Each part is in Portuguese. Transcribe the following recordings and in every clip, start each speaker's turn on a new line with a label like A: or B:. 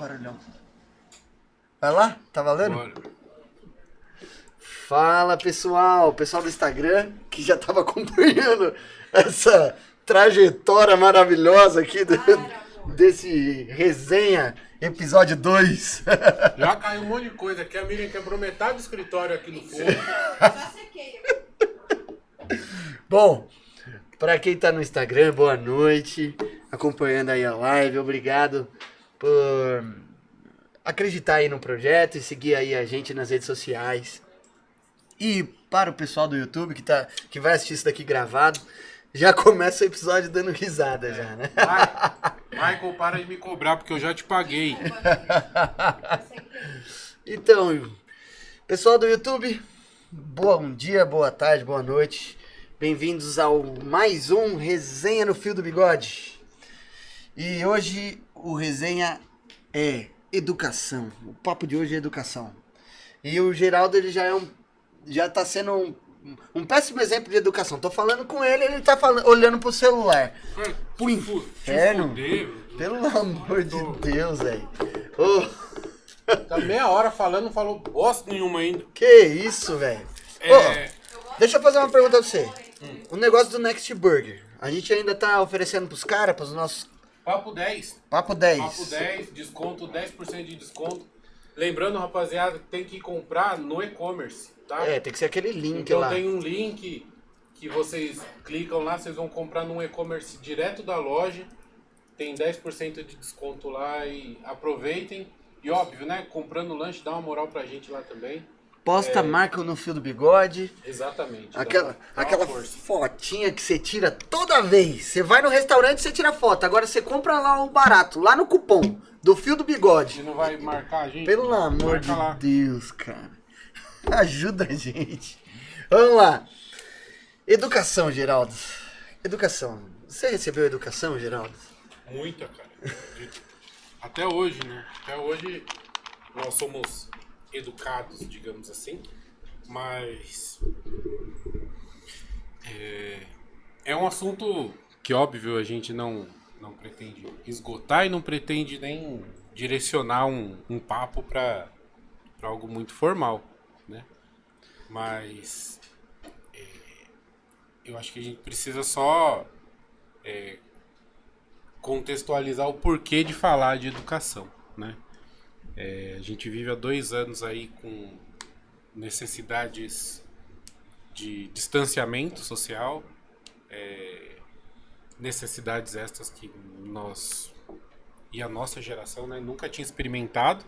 A: barulhão. Vai lá? Tá valendo?
B: Bora.
A: Fala, pessoal do Instagram, que já tava acompanhando essa trajetória maravilhosa aqui desse resenha, episódio 2.
B: Já caiu um monte de coisa aqui. A Miriam quebrou metade do escritório aqui no fogo.
C: Já sequei.
A: Bom, pra quem tá no Instagram, boa noite, acompanhando aí a live, obrigado por acreditar aí no projeto e seguir aí a gente nas redes sociais. E para o pessoal do YouTube que vai assistir isso daqui gravado, já começa o episódio dando risada já, né?
B: Michael, para de me cobrar porque eu já te paguei.
C: Já sequei.
A: Então, pessoal do YouTube, bom dia, boa tarde, boa noite. Bem-vindos ao mais um Resenha no Fio do Bigode. E hoje o resenha é educação. O papo de hoje é educação. E o Geraldo, ele já tá sendo um péssimo exemplo de educação. Tô falando com ele, ele tá olhando pro celular. Pro inferno. Pelo amor de Deus, velho. Ô,
B: Tá meia hora falando, não falou bosta nenhuma ainda.
A: que isso, velho.
B: É.
A: Deixa eu fazer uma pergunta pra você. O negócio do Next Burger, a gente ainda tá oferecendo pros caras, pros nossos...
B: Papo 10.
A: Papo 10.
B: Papo 10, desconto, 10% de desconto. Lembrando, rapaziada, que tem que comprar no e-commerce, tá?
A: É, tem que ser aquele link
B: Então
A: lá.
B: tem um link que vocês clicam lá, vocês vão comprar no e-commerce direto da loja. Tem 10% de desconto lá e aproveitem. E óbvio, né? Comprando lanche, dá uma moral pra gente lá também.
A: Posta, marca no Fio do Bigode.
B: Exatamente.
A: Aquela
B: dá uma força.
A: fotinha que você tira toda vez. Você vai no restaurante e você tira foto. Agora você compra lá o barato, lá no cupom do Fio do
B: Você
A: Bigode.
B: não vai marcar a gente?
A: Pelo amor de
B: Marca lá.
A: Deus, cara. Ajuda a gente. Vamos lá. Educação, Geraldo. Educação. Você recebeu educação, Geraldo?
B: Muita, cara. Até hoje, né? Até hoje nós somos educados, digamos assim. Mas é um assunto que, óbvio, a gente não pretende esgotar e não pretende nem direcionar um papo para algo muito formal, né? Mas eu acho que a gente precisa só contextualizar o porquê de falar de educação, né? A gente vive há 2 anos aí com necessidades de distanciamento social, necessidades estas que nós e a nossa geração, né, nunca tinha experimentado,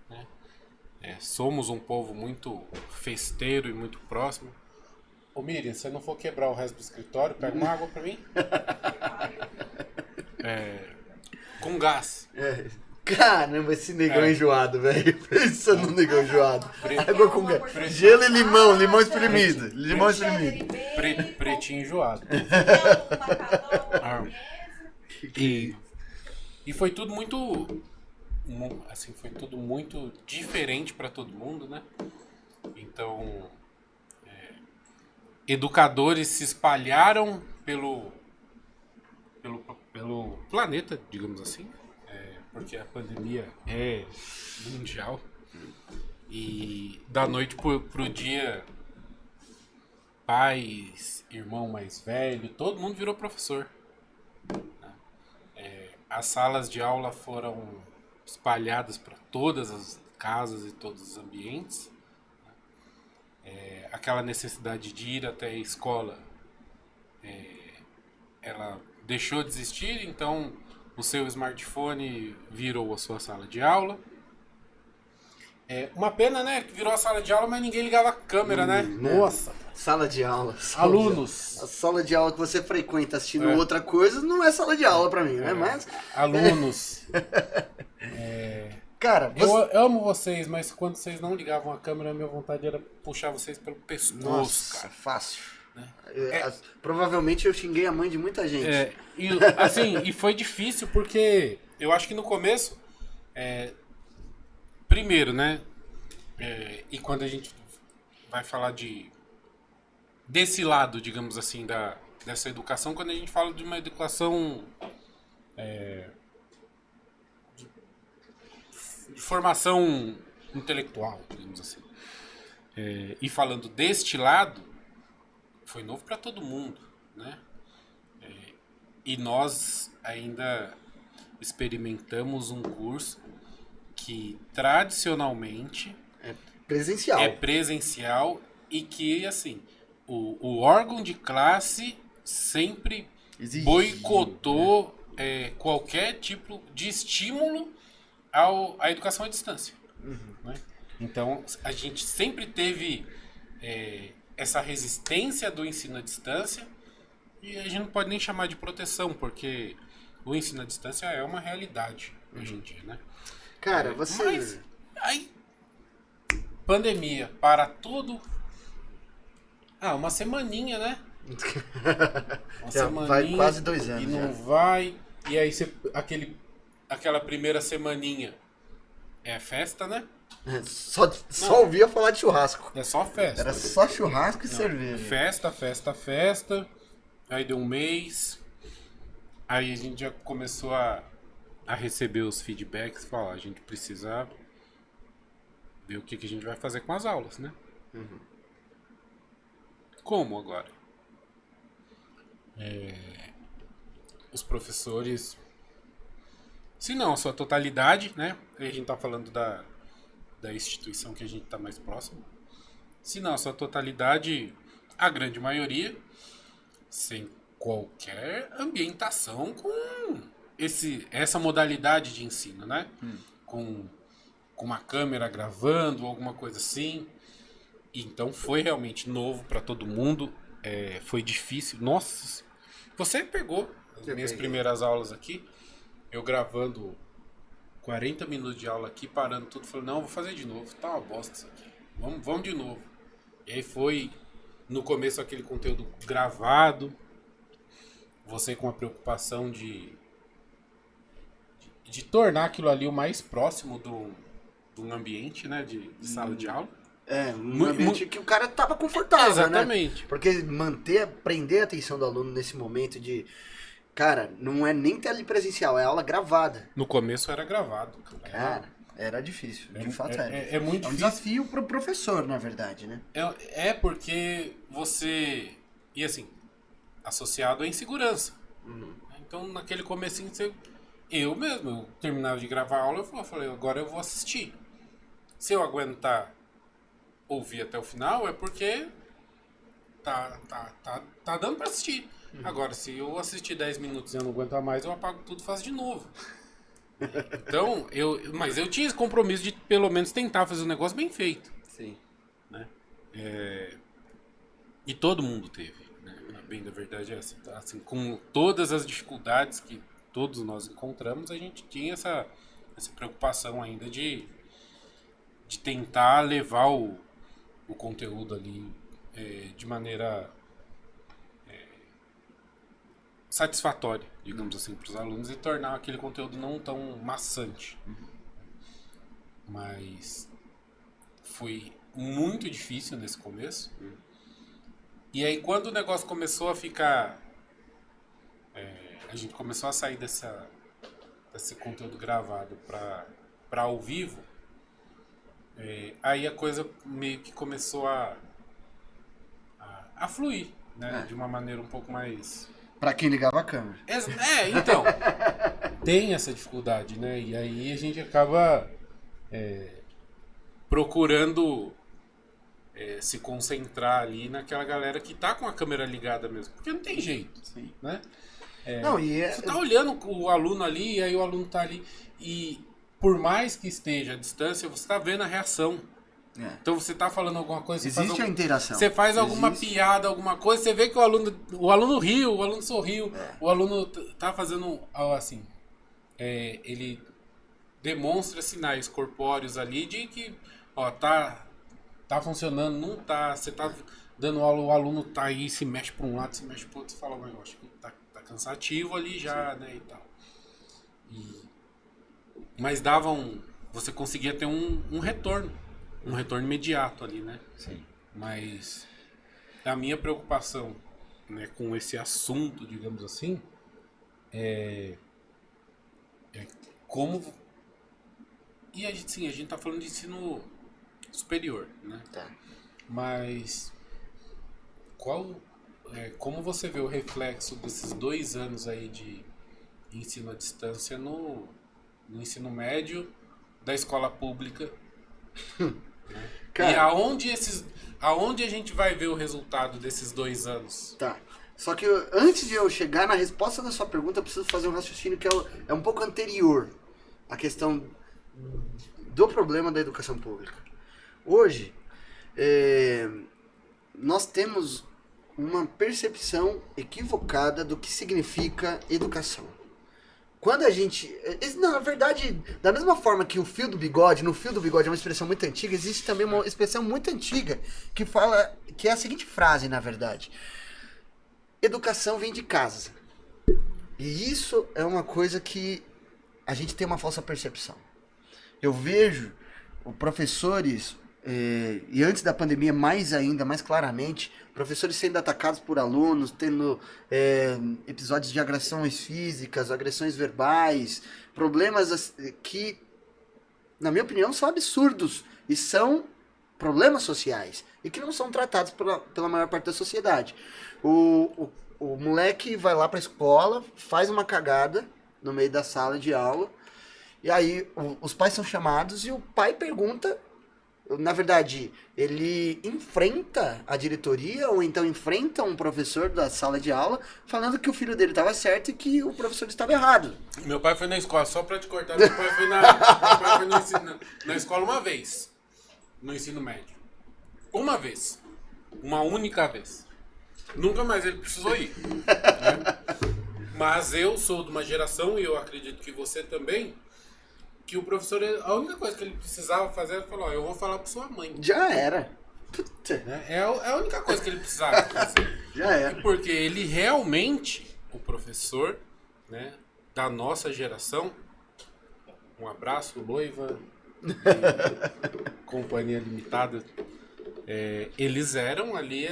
B: né? Somos um povo muito festeiro e muito próximo. Ô Miriam, se você não for quebrar o resto do escritório, pega uma água pra mim. Com gás.
A: Caramba, esse negão enjoado, velho. Pensa no negão enjoado.
B: Preto.
A: Água com gás. Gelo e limão espremido. Limão espremido.
B: Pretinho enjoado.
C: Macarrão,
B: E foi tudo muito, assim, foi tudo muito diferente para todo mundo, né? Então, educadores se espalharam pelo planeta, digamos assim, porque a pandemia é mundial. E da noite pro dia, pais, irmão mais velho, todo mundo virou professor. As salas de aula foram espalhadas para todas as casas e todos os ambientes. Aquela necessidade de ir até a escola, ela deixou de existir, então o seu smartphone virou a sua sala de aula. Uma pena, né? Que virou a sala de aula, mas ninguém ligava a câmera, né? Nossa!
A: Sala de aula.
B: Alunos.
A: A sala de aula que você frequenta assistindo outra coisa não é sala de aula pra mim, né? Mas,
B: Alunos.
A: cara,
B: Eu amo vocês, mas quando vocês não ligavam a câmera, a minha vontade era puxar vocês pelo pescoço,
A: nossa,
B: cara.
A: fácil. Provavelmente eu xinguei a mãe de muita gente.
B: E foi difícil porque eu acho que no começo, primeiro, né? E quando a gente vai falar desse lado, digamos assim, dessa educação, quando a gente fala de uma educação formação intelectual, digamos assim. E falando deste lado, foi novo para todo mundo, né? E nós ainda experimentamos um curso que tradicionalmente
A: Presencial.
B: é presencial e que, assim, o órgão de classe sempre
A: Exigiu,
B: boicotou qualquer tipo de estímulo à educação à distância. Né? Então, a gente sempre teve essa resistência do ensino à distância e a gente não pode nem chamar de proteção, porque o ensino à distância é uma realidade hoje em dia, né?
A: Cara, você...
B: Mas, aí, pandemia, para tudo. Uma semaninha, né? Uma
A: Já vai quase 2 anos.
B: E não
A: já.
B: vai. E aí aquela primeira semaninha é festa, né?
A: Só ouvia falar de churrasco.
B: É só festa.
A: Era só churrasco e cerveja.
B: Festa. Aí deu um mês. Aí a gente já começou a receber os feedbacks. Falar, a gente precisa ver o que a gente vai fazer com as aulas, né? Como agora? Os professores, se não a sua totalidade, né? Aí a gente tá falando da instituição que a gente tá mais próximo. Se não a sua totalidade, a grande maioria, sem qualquer ambientação com essa modalidade de ensino, né? Com uma câmera gravando, alguma coisa assim. Então foi realmente novo para todo mundo. Foi difícil. Nossa, você pegou as minhas primeiras aulas aqui, eu gravando 40 minutos de aula aqui, parando tudo, falando, não, vou fazer de novo, tá uma bosta isso aqui. Vamos de novo. E aí foi, no começo, aquele conteúdo gravado, você com a preocupação de tornar aquilo ali o mais próximo do ambiente, né, de sala de aula.
A: Um ambiente que o cara tava confortável,
B: exatamente.
A: Né? Porque prender a atenção do aluno nesse momento de... Cara, não é nem telepresencial, é aula gravada.
B: No começo era gravado.
A: Cara, era difícil. De fato era.
B: É muito
A: um
B: difícil.
A: desafio pro professor, na verdade, né?
B: Porque você... E assim, associado à insegurança. Então, naquele comecinho, eu terminava de gravar a aula, eu falei, agora eu vou assistir. Se eu aguentar ouvir até o final, é porque tá dando pra assistir. Agora, se eu assistir 10 minutos e eu não aguentar mais, eu apago tudo e faço de novo. Então, mas eu tinha esse compromisso de pelo menos tentar fazer o negócio bem feito.
A: Sim.
B: Né? E todo mundo teve. Né? Bem, da verdade é essa. Assim, com todas as dificuldades que todos nós encontramos, a gente tinha essa preocupação ainda de tentar levar o conteúdo ali de maneira satisfatória, digamos assim, para os alunos e tornar aquele conteúdo não tão maçante. Mas foi muito difícil nesse começo. E aí quando o negócio começou a ficar... a gente começou a sair desse conteúdo gravado para ao vivo, aí a coisa meio que começou a fluir, né? De uma maneira um pouco mais...
A: Pra quem ligava a câmera.
B: Então, tem essa dificuldade, né? E aí a gente acaba procurando se concentrar ali naquela galera que tá com a câmera ligada mesmo, porque não tem jeito,
A: Sim.
B: né? Você tá olhando o aluno ali, e aí o aluno tá ali, e por mais que esteja à distância, você tá vendo a reação. Então você tá falando alguma coisa...
A: Existe a interação.
B: Você faz alguma piada, alguma coisa, você vê que o aluno riu, o aluno sorriu, o aluno tá fazendo algo assim. Ele demonstra sinais corpóreos ali de que, ó, tá funcionando, não tá, você tá dando aula, o aluno tá aí, se mexe pra um lado, se mexe pro outro, você fala, mas eu acho que tá cansativo ali já, né, e tal. Mas você conseguia ter um retorno imediato ali, né?
A: Sim.
B: Mas a minha preocupação, né, com esse assunto, digamos assim, é como E a gente, sim, a gente tá falando de ensino superior, né?
A: Tá.
B: Mas como você vê o reflexo desses 2 anos aí de ensino à distância no ensino médio da escola pública? Né?
A: Cara,
B: E aonde a gente vai ver o resultado desses 2 anos?
A: tá. Só que antes de eu chegar na resposta da sua pergunta, eu preciso fazer um raciocínio que é um pouco anterior à questão do problema da educação pública. Hoje, nós temos uma percepção equivocada do que significa educação. Quando a gente... Na verdade, da mesma forma que o fio do bigode, no fio do bigode é uma expressão muito antiga, existe também uma expressão muito antiga que fala, que é a seguinte frase, na verdade. Educação vem de casa. E isso é uma coisa que a gente tem uma falsa percepção. Eu vejo professores, e antes da pandemia mais ainda, mais claramente, professores sendo atacados por alunos, tendo episódios de agressões físicas, agressões verbais, problemas que, na minha opinião, são absurdos e são problemas sociais e que não são tratados pela maior parte da sociedade. O moleque vai lá pra escola, faz uma cagada no meio da sala de aula, e aí os pais são chamados e o pai pergunta, na verdade, ele enfrenta a diretoria ou então enfrenta um professor da sala de aula falando que o filho dele estava certo e que o professor estava errado.
B: Meu pai foi na escola, só pra te cortar, meu pai foi na escola uma vez, no ensino médio. Uma vez. Uma única vez. Nunca mais ele precisou ir. Né? Mas eu sou de uma geração, e eu acredito que você também, que o professor, a única coisa que ele precisava fazer era falar, eu vou falar pra sua mãe.
A: Já era. Puta.
B: Né? É a única coisa que ele precisava fazer.
A: Já era.
B: Porque ele realmente, o professor, né, da nossa geração, um abraço, Loiva, Companhia Limitada, eles eram ali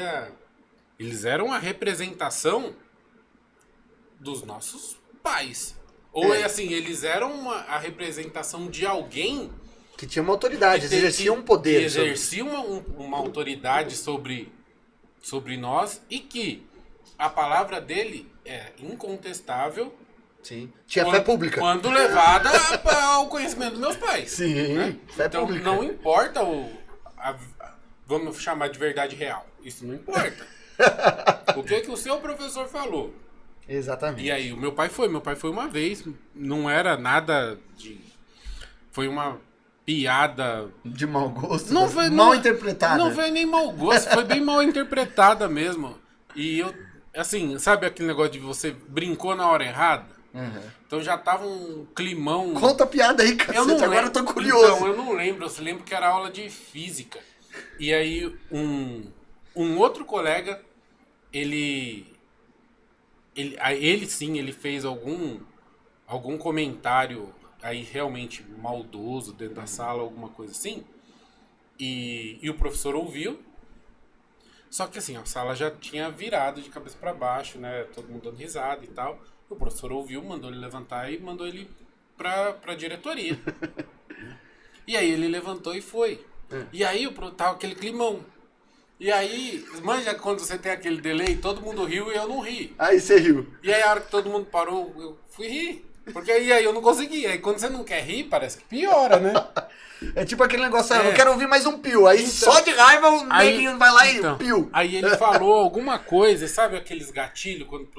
B: eles eram a representação dos nossos pais. Ou assim, eles eram a representação de alguém
A: Que tinha uma autoridade, exercia um poder.
B: que exercia uma autoridade sobre nós, e que a palavra dele é incontestável.
A: Sim. Tinha fé pública.
B: Quando levada ao conhecimento dos meus pais.
A: Sim,
B: né?
A: fé
B: Então
A: pública.
B: não importa vamos chamar de verdade real. Isso não importa. O que o seu professor falou.
A: Exatamente.
B: E aí, meu pai foi uma vez, não era nada de... Foi uma piada...
A: De mau gosto.
B: Não foi
A: mal interpretada.
B: Não foi nem mau gosto, foi bem mal interpretada mesmo. E eu, assim, sabe aquele negócio de você brincou na hora errada?
A: Uhum.
B: Então já tava um climão...
A: Conta a piada aí, cacete, agora eu tô curioso.
B: Então, eu não lembro, eu lembro que era aula de física. E aí, um outro colega, ele sim, ele fez algum comentário aí realmente maldoso dentro da sala, alguma coisa assim, e o professor ouviu, só que assim, a sala já tinha virado de cabeça para baixo, né, todo mundo dando risada e tal, o professor ouviu, mandou ele levantar e mandou ele pra diretoria. E aí ele levantou e foi. E aí tava aquele climão. E aí, manja, quando você tem aquele delay, todo mundo riu e eu não ri.
A: Aí você riu.
B: E aí a hora que todo mundo parou, eu fui rir. Porque aí eu não consegui. Aí quando você não quer rir, parece que piora, né?
A: É tipo aquele negócio, eu quero ouvir mais um pio. Aí
B: Então,
A: só de raiva o neguinho vai lá e pio.
B: Aí ele falou alguma coisa, sabe aqueles gatilhos, quando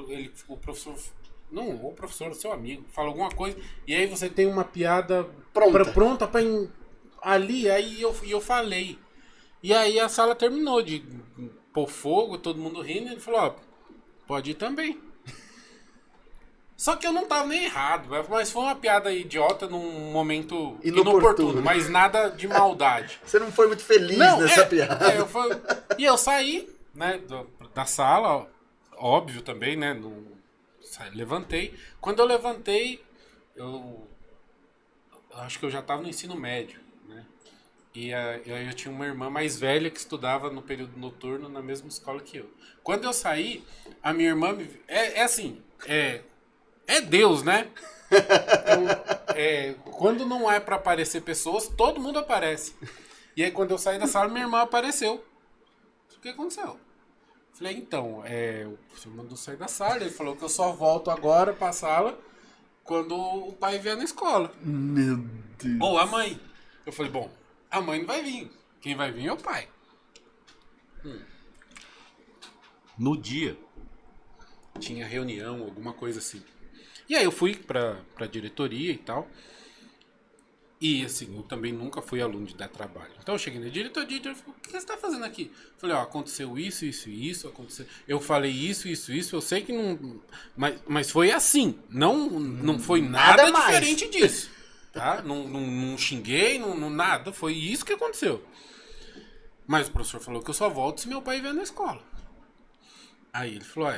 B: o professor... Não, o professor, o seu amigo, fala alguma coisa, e aí você tem uma piada pronta pra ali, aí eu falei. E aí a sala terminou de pôr fogo, todo mundo rindo, e ele falou, ó, pode ir também. Só que eu não tava nem errado, mas foi uma piada idiota num momento inoportuno, mas nada de maldade.
A: Você não foi muito feliz nessa piada.
B: E eu saí, né, da sala, óbvio também, né, levantei. Quando eu levantei, eu acho que eu já tava no ensino médio, né, e eu tinha uma irmã mais velha que estudava no período noturno na mesma escola que eu. Quando eu saí, a minha irmã é assim, é Deus, né? Então, quando não é pra aparecer pessoas, todo mundo aparece. E aí quando eu saí da sala, minha irmã apareceu. O que aconteceu? Falei, então, o professor mandou sair da sala, ele falou que eu só volto agora pra sala quando o pai vier na escola.
A: Meu Deus.
B: Ou a mãe. Eu falei, bom, a mãe não vai vir. Quem vai vir é o pai. No dia, tinha reunião, alguma coisa assim. E aí eu fui pra diretoria e tal. E assim, eu também nunca fui aluno de dar trabalho. Então eu cheguei na diretoria e falei, o que você está fazendo aqui? Eu falei, aconteceu isso, isso e isso, aconteceu. Eu falei isso, isso, isso, eu sei que não. Mas foi assim. Não foi nada diferente disso. Tá? Não xinguei, nada. Foi isso que aconteceu. Mas o professor falou que eu só volto se meu pai vier na escola. Aí ele falou,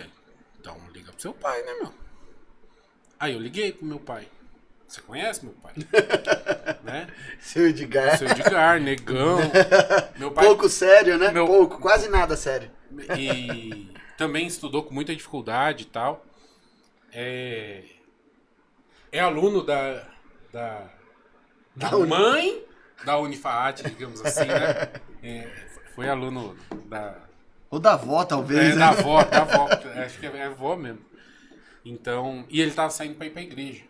B: então liga pro seu pai, né, meu? Aí eu liguei pro meu pai. Você conhece meu pai? Né?
A: Seu Edgar.
B: Seu Edgar, negão. Meu pai,
A: Pouco sério, né? Pouco, quase nada sério.
B: E também estudou com muita dificuldade e tal. É aluno da mãe da Unifaat, digamos assim, né? Foi aluno da...
A: Ou da avó, talvez.
B: Da avó. Acho que é avó mesmo. Então, e ele tava saindo pra ir pra igreja.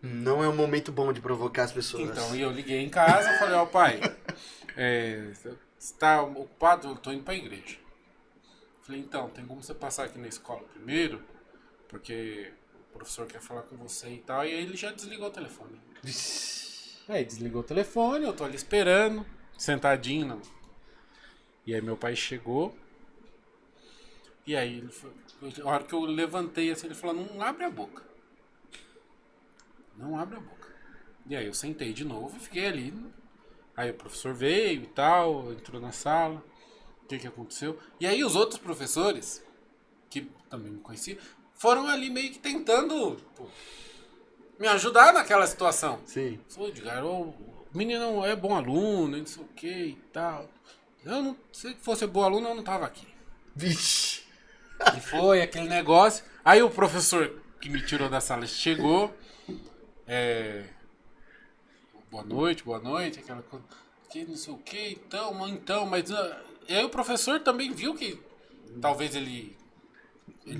A: Não é um momento bom de provocar as pessoas.
B: Então, e eu liguei em casa e falei, pai, você tá ocupado? Eu tô indo pra igreja. Falei, então, tem como você passar aqui na escola primeiro? Porque o professor quer falar com você e tal. E aí ele já desligou o telefone. Aí desligou o telefone, eu tô ali esperando, sentadinho. E aí meu pai chegou. E aí, a hora que eu levantei assim, ele falou, não abre a boca. Não abre a boca. E aí eu sentei de novo e fiquei ali. Aí o professor veio e tal, entrou na sala. O que aconteceu? E aí os outros professores, que também me conheciam, foram ali meio que tentando me ajudar naquela situação.
A: Sim.
B: Sou Edgar, o menino é bom aluno, não sei o que e tal. Eu não, se fosse bom aluno, eu não tava aqui.
A: Vixe.
B: E foi aquele negócio. Aí o professor que me tirou da sala chegou. Boa noite, aquela coisa. Que não sei o que, então, mas. E aí o professor também viu que talvez ele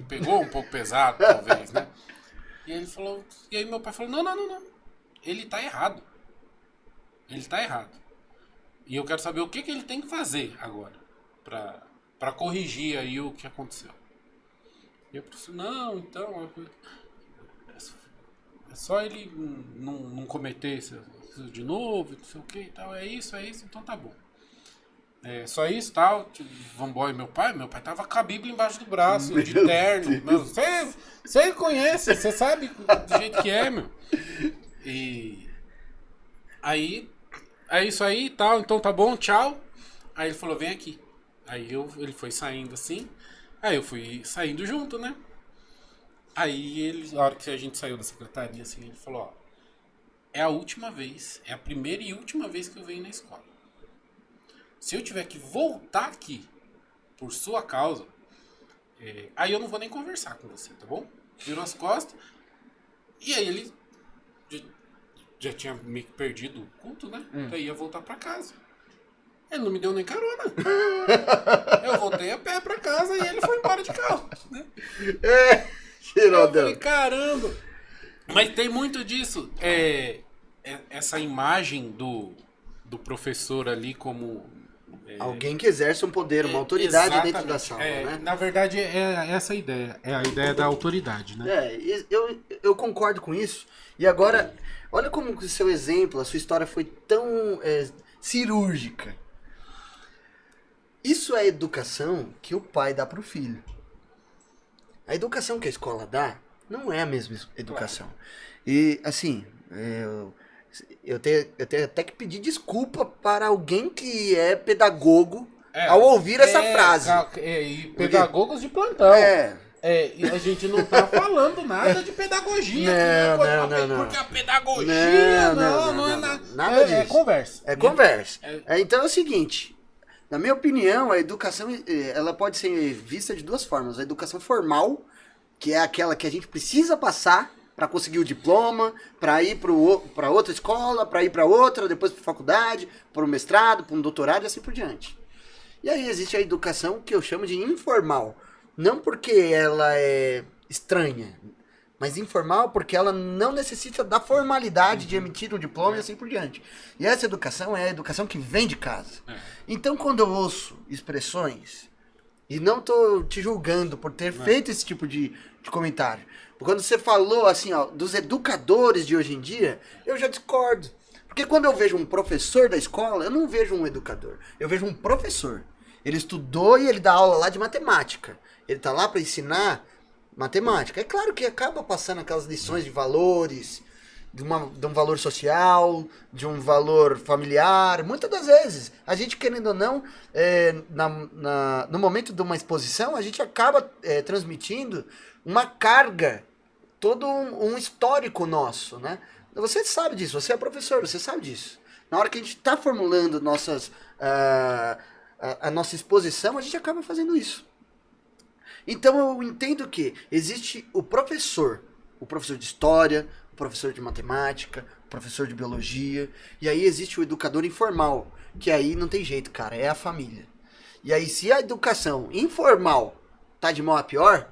B: pegou um pouco pesado, talvez, né? E ele falou. E aí meu pai falou: não. Ele tá errado. Ele tá errado. E eu quero saber o que ele tem que fazer agora pra corrigir aí o que aconteceu. E eu falei, não, então, é só ele não cometer isso de novo, não sei o que e tal, é isso, então tá bom. É só isso, tal, vambora. Meu pai tava com a Bíblia embaixo do braço, de terno. Você conhece, você sabe do jeito que é, meu. E aí, é isso aí e tal, então tá bom, tchau. Aí ele falou, vem aqui. Aí ele foi saindo assim, aí eu fui saindo junto, né? Aí a hora que a gente saiu da secretaria, assim, ele falou, ó, é a última vez, é a primeira e última vez que eu venho na escola. Se eu tiver que voltar aqui por sua causa, aí eu não vou nem conversar com você, tá bom? Virou as costas, e aí ele já tinha meio que perdido o culto, né? Então ia voltar pra casa. Ele não me deu nem carona. Eu voltei a pé pra casa e ele foi embora de carro, né? Eu falei, caramba. Mas tem muito disso. Essa imagem do professor ali como...
A: alguém que exerce um poder, uma autoridade dentro da sala, né?
B: Na verdade, é essa a ideia. É a ideia da autoridade, né?
A: Eu concordo com isso. E agora, olha como o seu exemplo, a sua história foi tão cirúrgica. Isso é a educação que o pai dá pro filho. A educação que a escola dá não é a mesma educação. Claro. E, assim, eu tenho até que pedir desculpa para alguém que é pedagogo ao ouvir essa frase.
B: E pedagogos de plantão. E a gente não tá falando nada de pedagogia.
A: Não.
B: Porque a pedagogia não é
A: nada disso.
B: É conversa.
A: É conversa. Então é o seguinte... Na minha opinião, a educação ela pode ser vista de duas formas. A educação formal, que é aquela que a gente precisa passar para conseguir o diploma, para ir para outra escola, para ir para outra, depois para faculdade, para um mestrado, para um doutorado e assim por diante. E aí existe a educação que eu chamo de informal. Não porque ela é estranha, mas informal porque ela não necessita da formalidade de emitir o diploma e assim por diante. E essa educação é a educação que vem de casa. Então quando eu ouço expressões, e não tô te julgando por ter feito esse tipo de comentário, quando você falou assim, ó, dos educadores de hoje em dia, eu já discordo. Porque quando eu vejo um professor da escola, eu não vejo um educador. Eu vejo um professor. Ele estudou e ele dá aula lá de matemática. Ele tá lá para ensinar matemática. É claro que acaba passando aquelas lições de valores, de um valor social, de um valor familiar. Muitas das vezes, a gente querendo ou não, no momento de uma exposição, a gente acaba transmitindo uma carga, todo um histórico nosso, né? Você sabe disso, você é professor, você sabe disso. Na hora que a gente está formulando a nossa exposição, a gente acaba fazendo isso. Então eu entendo que existe o professor de história, o professor de matemática, o professor de biologia, e aí existe o educador informal, que aí não tem jeito, cara, é a família. E aí se a educação informal tá de mal a pior,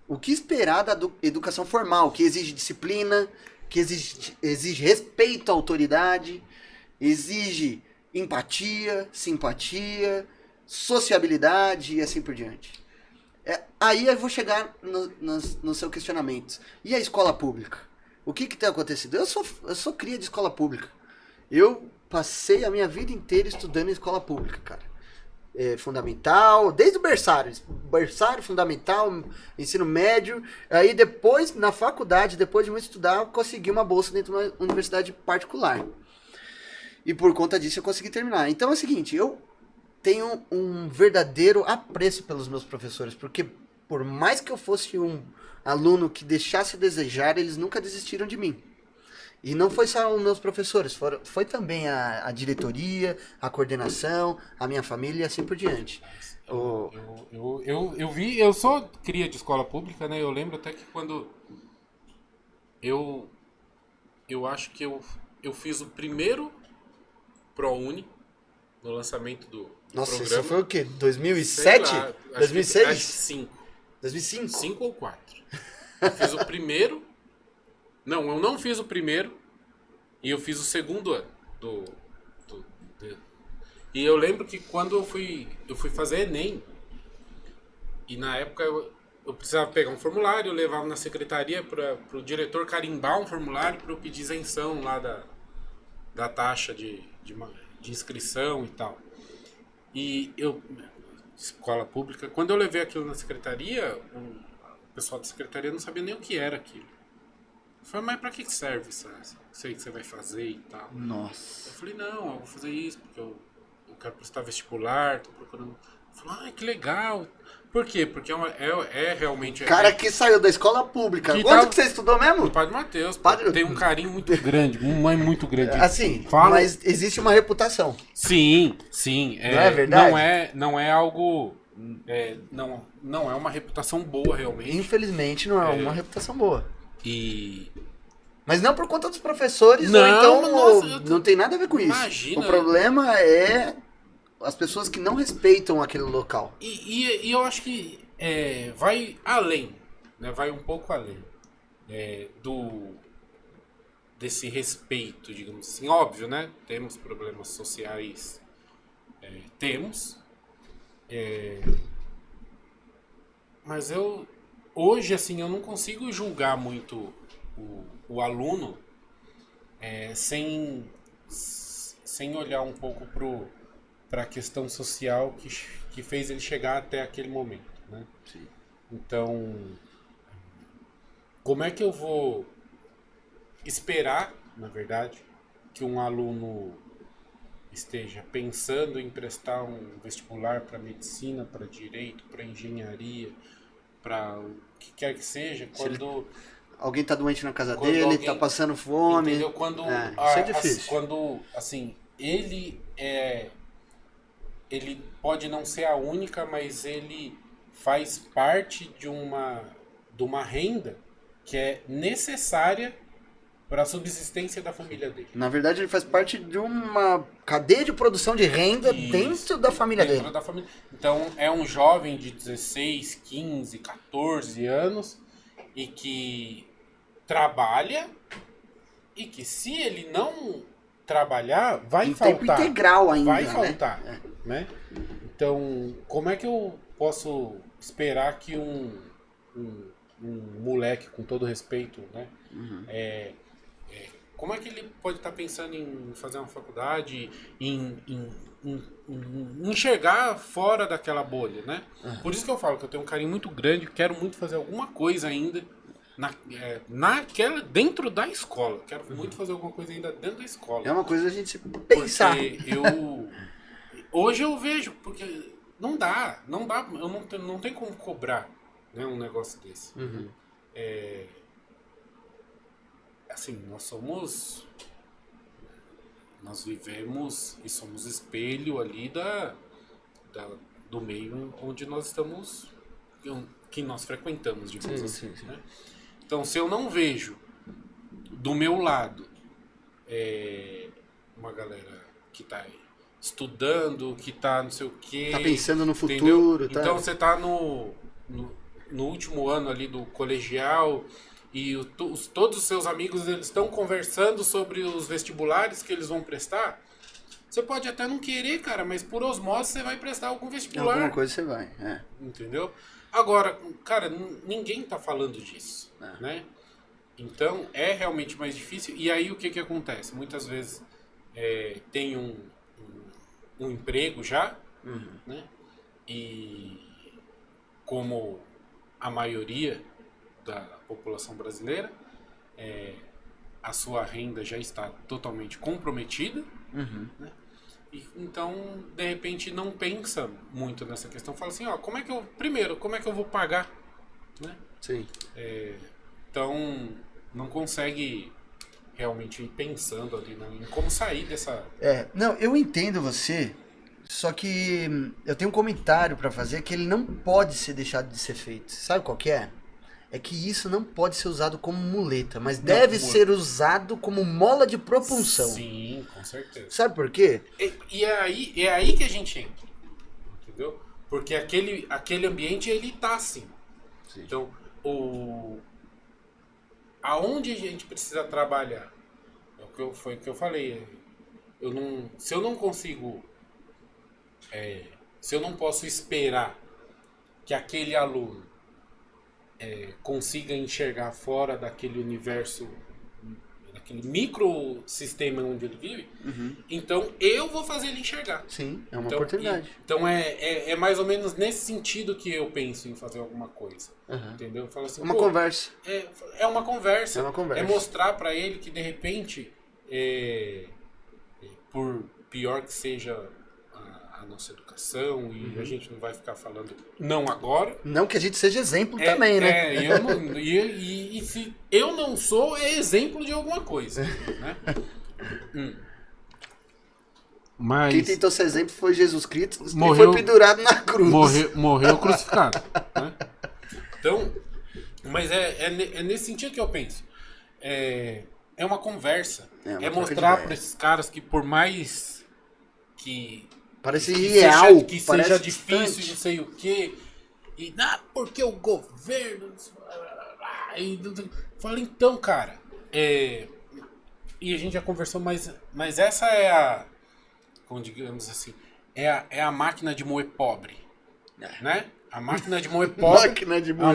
A: o que esperar da educação formal, que exige disciplina, que exige respeito à autoridade, exige empatia, simpatia, sociabilidade e assim por diante. Aí eu vou chegar no seu questionamento. E a escola pública? O que tem acontecido? Eu sou cria de escola pública. Eu passei a minha vida inteira estudando em escola pública, cara. Fundamental, desde o berçário, fundamental, ensino médio, aí depois, na faculdade, depois de muito estudar, eu consegui uma bolsa dentro de uma universidade particular. E por conta disso eu consegui terminar. Então é o seguinte, eu tenho um verdadeiro apreço pelos meus professores, porque por mais que eu fosse um aluno que deixasse a desejar, eles nunca desistiram de mim. E não foi só os meus professores, foi também a diretoria, a coordenação, a minha família e assim por diante.
B: Eu sou cria de escola pública, né? Eu lembro até que quando eu acho que eu fiz o primeiro ProUni no lançamento do
A: Nossa,
B: programa.
A: isso foi o quê? 2007?
B: Sei lá,
A: 2006?
B: Acho que 5.
A: 2005?
B: 5 ou 4. Eu fiz o primeiro. Não, eu não fiz o primeiro. E eu fiz o segundo ano. E eu lembro que quando eu fui fazer Enem. E na época eu precisava pegar um formulário, eu levava na secretaria para o diretor carimbar um formulário para eu pedir isenção lá da taxa de inscrição e tal. E eu, escola pública, quando eu levei aquilo na secretaria, o pessoal da secretaria não sabia nem o que era aquilo. Eu falei, mas pra que serve isso aí que você vai fazer e tal?
A: Nossa.
B: Eu falei, não, eu vou fazer isso porque eu quero prestar vestibular, tô procurando. Eu falei, que legal. Por quê? Porque é realmente...
A: Cara que saiu da escola pública.
B: Que
A: Onde que você estudou mesmo?
B: No Padre Mateus.
A: Padre...
B: Tem um carinho muito grande, uma mãe muito grande.
A: Assim, mas existe uma reputação.
B: Sim.
A: Não é verdade?
B: Não é algo... não é uma reputação boa, realmente.
A: Infelizmente, não é uma reputação boa.
B: E...
A: Mas não por conta dos professores,
B: não,
A: ou então
B: nossa,
A: não tem nada a ver com
B: imagina,
A: isso. O problema é as pessoas que não respeitam aquele local.
B: E eu acho que vai além, né? Vai um pouco além desse respeito, digamos assim. Óbvio, né? Temos problemas sociais, temos. Mas hoje, assim, eu não consigo julgar muito o aluno sem olhar um pouco para a questão social que fez ele chegar até aquele momento, né?
A: Sim.
B: Então, como é que eu vou esperar, na verdade, que um aluno esteja pensando em prestar um vestibular para medicina, para direito, para engenharia, para o que quer que seja, quando
A: alguém tá doente na casa dele, tá passando fome.
B: Entendeu? Quando
A: isso é difícil.
B: Quando assim, ele pode não ser a única, mas ele faz parte de uma renda que é necessária para a subsistência da família dele.
A: Na verdade, ele faz parte de uma cadeia de produção de renda
B: Isso.
A: dentro da família
B: Dentro
A: dele.
B: da família. Então, é um jovem de 16, 15, 14 anos e que trabalha e que se ele não trabalhar, vai
A: Em
B: faltar.
A: tempo integral ainda,
B: Vai
A: né?
B: faltar, né? Então, como é que eu posso esperar que um moleque, com todo respeito, né? Como é que ele pode estar pensando em fazer uma faculdade, em enxergar fora daquela bolha, né? Por isso que eu falo que eu tenho um carinho muito grande, quero muito fazer alguma coisa ainda dentro da escola. Quero muito fazer alguma coisa ainda dentro da escola.
A: É uma coisa a gente pensar.
B: Porque hoje eu vejo, porque não dá, eu não tem como cobrar, né, um negócio desse. Assim, nós vivemos e somos espelho ali do meio onde nós estamos, que nós frequentamos, digamos assim. Né? Então, se eu não vejo do meu lado uma galera que está estudando, que está não sei o quê...
A: Tá pensando no
B: entendeu?
A: futuro, tá?
B: Então, você está no último ano ali do colegial... E todos os seus amigos eles estão conversando sobre os vestibulares que eles vão prestar. Você pode até não querer, cara, mas por osmose você vai prestar algum vestibular.
A: Alguma coisa você vai,
B: Entendeu? Agora, cara, ninguém tá falando disso, né? Então, é realmente mais difícil. E aí, o que acontece? Muitas vezes tem um emprego já, né? E como a maioria da população brasileira, a sua renda já está totalmente comprometida, né? E, então, de repente, não pensa muito nessa questão. Fala assim, como é que eu vou pagar? Né?
A: Sim.
B: Então, não consegue realmente ir pensando ali em como sair dessa...
A: Não, eu entendo você, só que eu tenho um comentário pra fazer que ele não pode ser deixado de ser feito. Sabe qual que é? É que isso não pode ser usado como muleta, mas deve ser usado como mola de propulsão.
B: Sim, com certeza.
A: Sabe por quê?
B: E é aí que a gente entra, entendeu? Porque aquele ambiente, ele tá assim.
A: Sim.
B: Então, aonde a gente precisa trabalhar? Foi o que eu falei. Se eu não consigo... se eu não posso esperar que aquele aluno consiga enxergar fora daquele universo, daquele microsistema onde ele vive, então eu vou fazer ele enxergar.
A: Sim, é uma oportunidade.
B: Então é mais ou menos nesse sentido que eu penso em fazer alguma coisa. Entendeu? Eu falo assim,
A: Uma conversa.
B: É uma conversa.
A: É uma conversa.
B: É mostrar pra ele que de repente, por pior que seja a nossa educação, e a gente não vai ficar falando não agora.
A: Não que a gente seja exemplo também, né?
B: E se eu não sou, é exemplo de alguma coisa. Né? Mas
A: Quem tentou ser exemplo foi Jesus Cristo, que
B: morreu,
A: foi pendurado na cruz.
B: Morreu crucificado. Né? Então, mas é nesse sentido que eu penso. É uma conversa.
A: Uma
B: mostrar para esses caras que por mais que
A: parece irreal,
B: que
A: parece
B: seja difícil,
A: distante.
B: não sei o quê. E porque o governo... Fala, então, cara... E a gente já conversou, mas essa é a... Como digamos assim... É a máquina de moer pobre. Né? A máquina de moer pobre...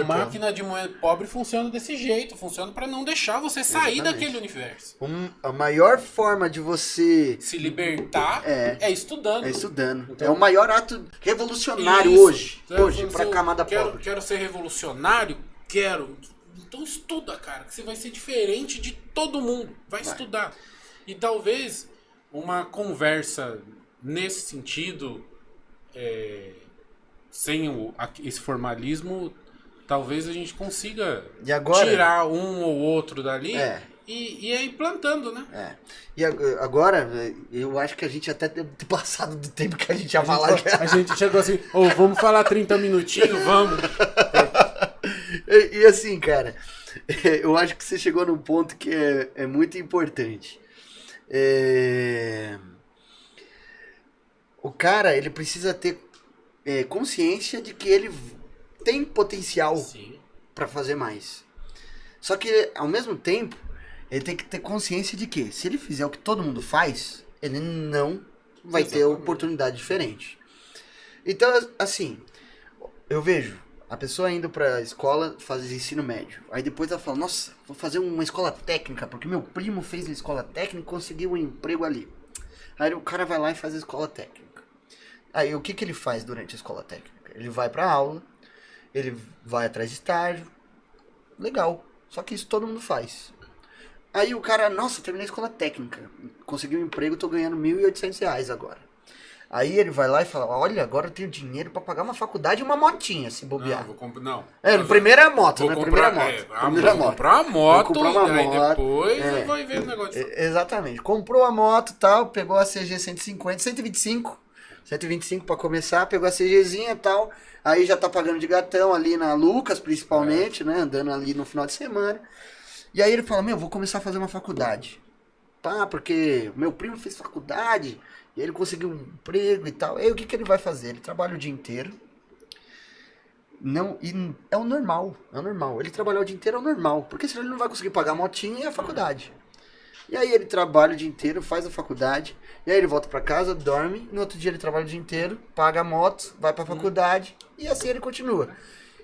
B: máquina de moer pobre funciona desse jeito. Funciona para não deixar você sair daquele universo.
A: A maior forma de você...
B: se libertar é estudando.
A: É estudando.
B: Então,
A: é o maior ato revolucionário hoje para a camada pobre.
B: Quero ser revolucionário? Quero. Então estuda, cara, que você vai ser diferente de todo mundo. Vai estudar. E talvez uma conversa nesse sentido, sem esse formalismo, talvez a gente consiga tirar um ou outro dali e ir plantando, né?
A: E agora, eu acho que a gente até tem passado do tempo que a gente ia falar.
B: A gente chegou assim, vamos falar 30 minutinhos, vamos.
A: E assim, cara, Eu acho que você chegou num ponto que é muito importante. O cara, ele precisa ter consciência de que ele tem potencial
B: Sim.
A: para fazer mais. Só que, ao mesmo tempo, ele tem que ter consciência de que, se ele fizer o que todo mundo faz, ele não vai ter
B: Exatamente.
A: oportunidade diferente. Então, assim, eu vejo a pessoa indo pra escola fazer ensino médio. Aí depois ela fala, nossa, vou fazer uma escola técnica, porque meu primo fez a escola técnica e conseguiu um emprego ali. Aí o cara vai lá e faz a escola técnica. Aí o que ele faz durante a escola técnica? Ele vai pra aula, ele vai atrás de estágio. Legal. Só que isso todo mundo faz. Aí o cara, nossa, terminei a escola técnica. Consegui um emprego, tô ganhando R$ 1.800 agora. Aí ele vai lá e fala, olha, agora eu tenho dinheiro pra pagar uma faculdade e uma motinha, se bobear.
B: Não, vou comprar. Não.
A: No primeiro é a moto,
B: Vou
A: né?
B: comprar,
A: Primeira moto.
B: comprar uma moto,
A: Vou comprar uma
B: e aí
A: moto,
B: depois vai ver o negócio.
A: Exatamente. Comprou a moto e tal, pegou a CG 150, 125 pra começar, pegou a CGzinha e tal, aí já tá pagando de gatão ali na Lucas, principalmente, né? Andando ali no final de semana. E aí ele fala, vou começar a fazer uma faculdade. Pá, porque meu primo fez faculdade, e ele conseguiu um emprego e tal. Aí o que ele vai fazer? Ele trabalha o dia inteiro. Não, e é o normal. Ele trabalhar o dia inteiro é o normal, porque senão ele não vai conseguir pagar a motinha e a faculdade. E aí ele trabalha o dia inteiro, faz a faculdade, e aí ele volta pra casa, dorme, no outro dia ele trabalha o dia inteiro, paga a moto, vai pra faculdade, e assim ele continua.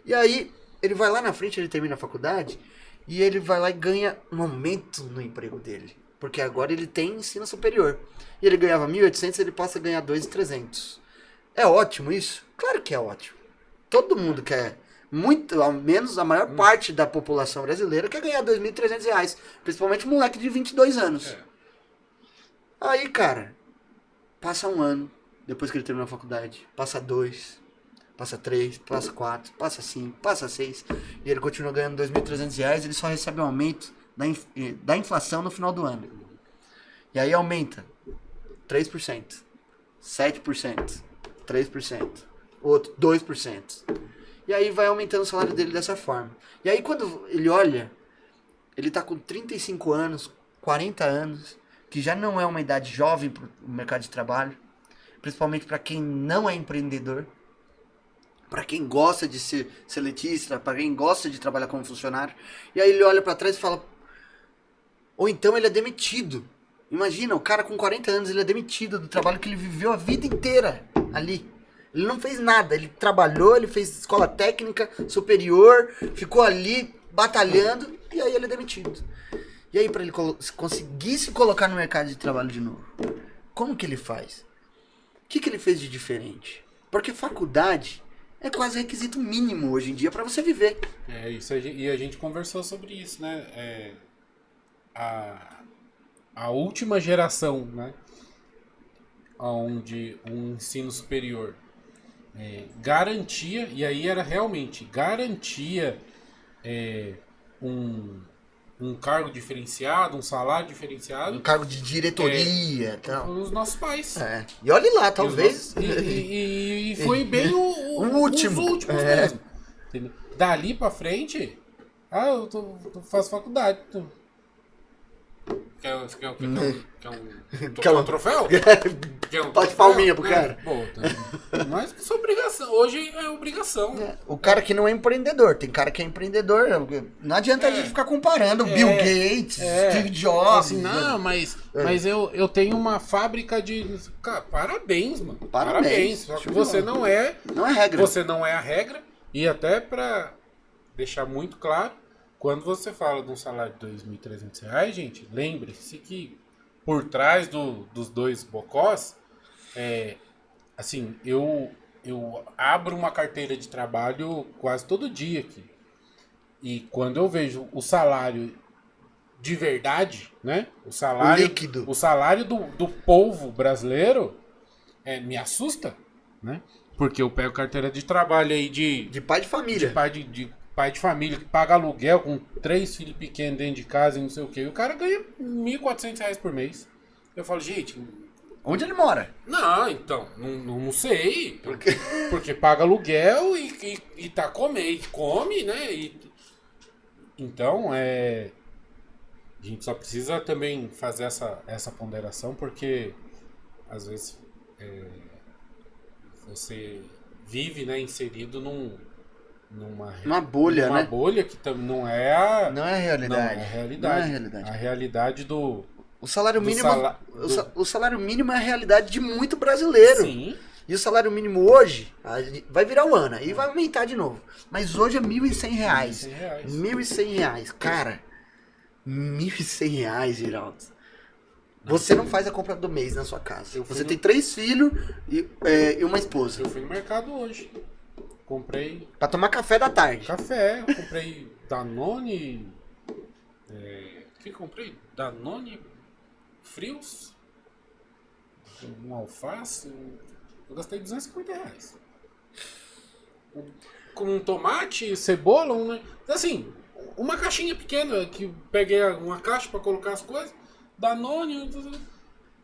A: E aí ele vai lá na frente, ele termina a faculdade, e ele vai lá e ganha um aumento no emprego dele. Porque agora ele tem ensino superior. E ele ganhava 1.800, ele passa a ganhar 2.300. É ótimo isso? Claro que é ótimo. Todo mundo quer, muito, ao menos a maior parte da população brasileira quer ganhar R$ 2.300. Principalmente um moleque de 22 anos. Aí, cara, passa um ano, depois que ele terminou a faculdade. Passa 2, passa 3, passa 4, passa 5, passa 6. E ele continua ganhando R$ 2.300, ele só recebe um aumento da inflação no final do ano. E aí aumenta 3%, 7%, 3%, outro 2%. E aí vai aumentando o salário dele dessa forma. E aí quando ele olha, ele tá com 35 anos, 40 anos, que já não é uma idade jovem pro mercado de trabalho, principalmente para quem não é empreendedor, para quem gosta de ser seletista, para quem gosta de trabalhar como funcionário. E aí ele olha para trás e fala, ou então ele é demitido. Imagina, o cara com 40 anos, ele é demitido do trabalho que ele viveu a vida inteira ali. Ele não fez nada, ele trabalhou, ele fez escola técnica superior, ficou ali batalhando, e aí ele é demitido. E aí para ele conseguir se colocar no mercado de trabalho de novo, como que ele faz? O que ele fez de diferente? Porque faculdade é quase requisito mínimo hoje em dia para você viver.
B: É isso, e a gente conversou sobre isso, né? A última geração, né? Onde um ensino superior garantia, e aí era realmente garantia um cargo diferenciado, um salário diferenciado.
A: Um cargo de diretoria e tal.
B: Os nossos pais.
A: E olhe lá, talvez.
B: E foi bem
A: o último.
B: Os últimos mesmo. Entendeu? Dali pra frente, eu faço faculdade. Quer um troféu?
A: Pode palminha pro cara.
B: Pô, mas isso é obrigação. Hoje é obrigação.
A: O cara que não é empreendedor. Tem cara que é empreendedor. Não adianta a gente ficar comparando Bill Gates, Steve Jobs.
B: Assim, não, mas eu tenho uma fábrica de... Cara, parabéns, mano. Parabéns. Só que você não é...
A: Não é regra.
B: Você não é a regra. E até pra deixar muito claro, quando você fala de um salário de R$ 2.300, gente, lembre-se que por trás dos dois bocós, assim, eu abro uma carteira de trabalho quase todo dia aqui. E quando eu vejo o salário de verdade, né? O salário
A: líquido.
B: O salário do povo brasileiro me assusta, né? Porque eu pego carteira de trabalho aí de
A: pai de família.
B: De pai de família que paga aluguel com 3 filhos pequenos dentro de casa e não sei o que. E o cara ganha R$ 1.400 por mês. Eu falo, gente...
A: Onde ele mora?
B: Não, então, não sei. Porque paga aluguel e tá comendo, come, né? Então, a gente só precisa também fazer essa ponderação, porque às vezes você vive, né, inserido
A: Uma bolha,
B: numa
A: né?
B: bolha que não é a
A: Não é a realidade.
B: não é a realidade.
A: Não é a realidade.
B: A realidade do
A: O salário
B: do
A: mínimo,
B: sala-
A: o salário mínimo é a realidade de muito brasileiro.
B: Sim,
A: E o salário mínimo hoje vai virar o ano e vai aumentar de novo. Mas hoje é R$1.100.
B: R$1.100.
A: R$1.100. Cara, R$1.100, Geraldo. Você não faz a compra do mês na sua casa. Você tem 3 filhos e uma esposa.
B: eu fui no mercado hoje. Comprei
A: Pra tomar café da tarde.
B: café, comprei Danone. O que comprei? Danone frios, um alface. Eu gastei R$250. Com um tomate, cebola, assim, uma caixinha pequena que peguei uma caixa pra colocar as coisas. Danone,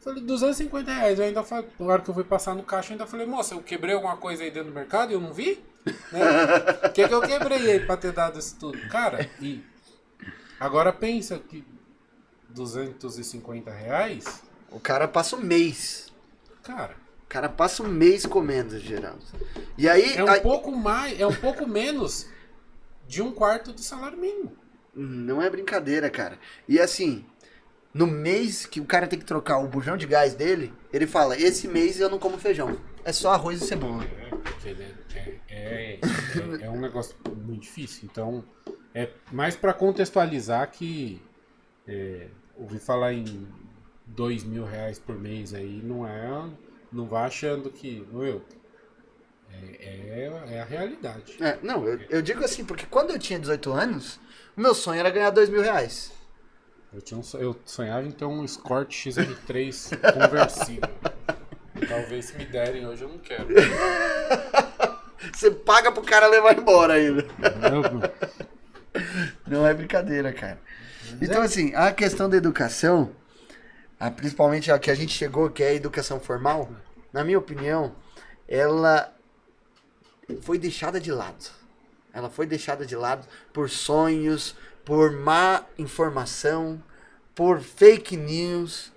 B: falei R$250. Eu ainda falei, na hora que eu fui passar no caixa, eu ainda falei, moça, eu quebrei alguma coisa aí dentro do mercado e eu não vi? Né? O que eu quebrei aí pra ter dado isso tudo? Cara, e agora pensa que R$250,
A: O cara passa um mês.
B: cara,
A: O cara passa um mês comendo, Geraldo. E aí.
B: é um pouco menos de um quarto do salário mínimo.
A: Não é brincadeira, cara. E assim, no mês que o cara tem que trocar o bujão de gás dele, ele fala: esse mês eu não como feijão. É só arroz e cebola.
B: Porque é um negócio muito difícil. Então, é mais para contextualizar que ouvi falar em R$2.000 por mês aí, não vai achando que, é a realidade.
A: Não, eu digo assim, porque quando eu tinha 18 anos, o meu sonho era ganhar R$2.000.
B: Eu sonhava em ter um Escort XR3 conversível. Talvez se me derem hoje eu não quero.
A: Você paga pro cara levar embora ainda.
B: Eu-
A: Não é brincadeira, cara. Então, assim, a questão da educação, principalmente a que a gente chegou, que é a educação formal, na minha opinião, ela foi deixada de lado. Ela foi deixada de lado por sonhos, por má informação, por fake news.